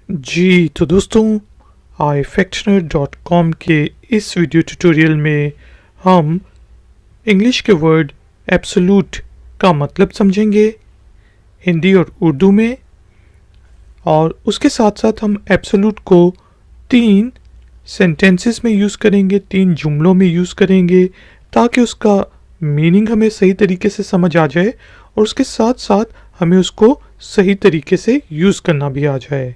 जी तो दोस्तों, ifactner.com के इस वीडियो ट्यूटोरियल में हम इंग्लिश के वर्ड एब्सोल्यूट का मतलब समझेंगे हिंदी और उर्दू में, और उसके साथ साथ हम एब्सोल्यूट को 3 सेंटेंसेस में यूज़ करेंगे, 3 जुमलों में यूज़ करेंगे ताकि उसका मीनिंग हमें सही तरीके से समझ आ जाए और उसके साथ साथ हमें उसको सही तरीके से यूज़ करना भी आ जाए।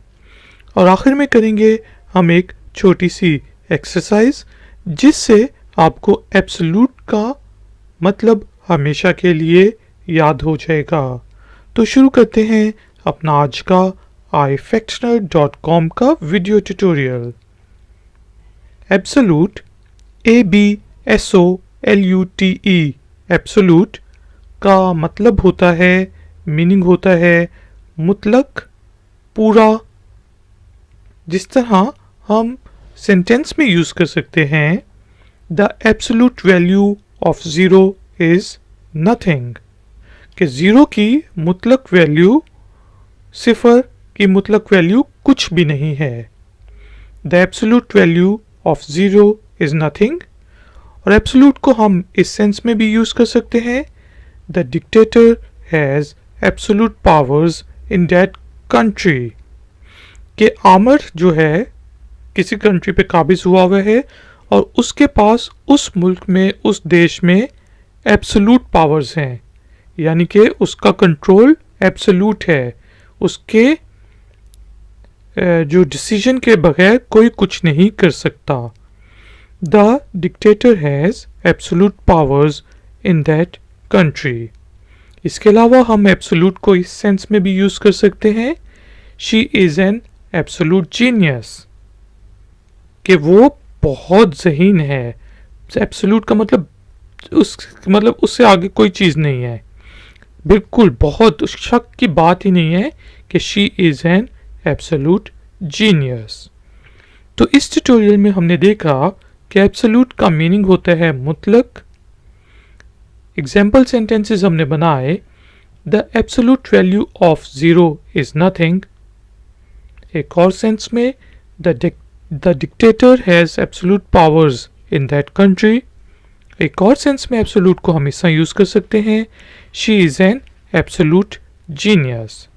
और आखिर में करेंगे हम एक छोटी सी एक्सरसाइज जिससे आपको एब्सोल्यूट का मतलब हमेशा के लिए याद हो जाएगा। तो शुरू करते हैं अपना आज का ifactner.com का video tutorial. Absolute ABSOLUTE absolute का मतलब होता है, मीनिंग होता है मुतलक, पूरा। जिस तरह हम सेंटेंस में यूज़ कर सकते हैं, the absolute value of zero is nothing, कि ज़ीरो की मुतलक वैल्यू, सिफर की मुतलक वैल्यू कुछ भी नहीं है। The absolute value of zero is nothing. और एब्सोल्यूट को हम इस सेंस में भी यूज़ कर सकते हैं, the dictator has absolute powers in that country, कि आमर जो है किसी कंट्री पे काबिज हुआ है और उसके पास उस मुल्क में, उस देश में एब्सोल्यूट पावर्स हैं, यानी कि उसका कंट्रोल एब्सोल्यूट है, उसके जो डिसीजन के बगैर कोई कुछ नहीं कर सकता। The dictator has absolute powers in that country. इसके अलावा हम एब्सोल्यूट को इस सेंस में भी यूज़ कर सकते हैं, she is an absolute genius, कि वो बहुत ज़हीन है। एब्सोल्यूट का मतलब उससे आगे कोई चीज़ नहीं है, बिल्कुल बहुत शक की बात ही नहीं है कि she is an absolute genius. तो इस ट्यूटोरियल में हमने देखा कि एब्सोल्यूट का मीनिंग होता है मुतलक। एग्जाम्पल सेंटेंसेस हमने बनाए, the absolute value of zero is nothing. एक और सेंस में, the dictator has absolute powers in that country. एक और सेंस में एब्सोल्यूट को हमेशा यूज़ कर सकते हैं, she is an absolute genius.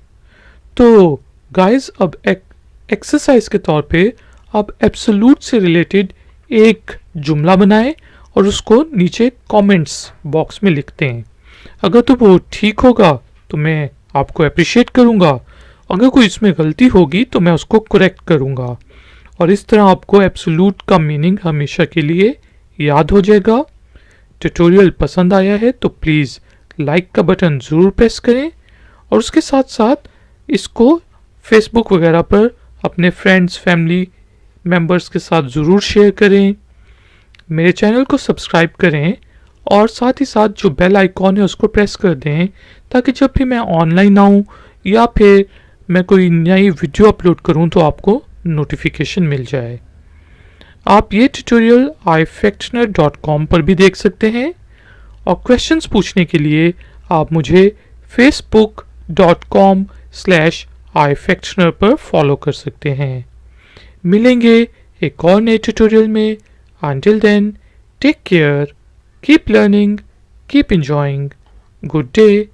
तो गाइस, अब एक्सरसाइज के तौर पे आप एब्सोल्यूट से रिलेटेड एक जुमला बनाएं और उसको नीचे कमेंट्स बॉक्स में लिखते हैं। अगर तो वो ठीक होगा तो मैं आपको अप्रिशिएट करूँगा, अगर कोई इसमें गलती होगी तो मैं उसको करेक्ट करूँगा। और इस तरह आपको एब्सोल्यूट का मीनिंग हमेशा के लिए याद हो जाएगा। ट्यूटोरियल पसंद आया है तो प्लीज़ लाइक का बटन ज़रूर प्रेस करें और उसके साथ साथ इसको फेसबुक वगैरह पर अपने फ्रेंड्स, फैमिली मेम्बर्स के साथ ज़रूर शेयर करें। मेरे चैनल को सब्सक्राइब करें और साथ ही साथ जो बेल आइकॉन है उसको प्रेस कर दें ताकि जब भी मैं ऑनलाइन आऊँ या फिर मैं कोई नई वीडियो अपलोड करूं तो आपको नोटिफिकेशन मिल जाए। आप ये ट्यूटोरियल ifactner.com पर भी देख सकते हैं और क्वेश्चंस पूछने के लिए आप मुझे facebook.com/ifactner पर फॉलो कर सकते हैं। मिलेंगे एक और नए ट्यूटोरियल में। Until then, take care, keep learning, keep enjoying. Good day.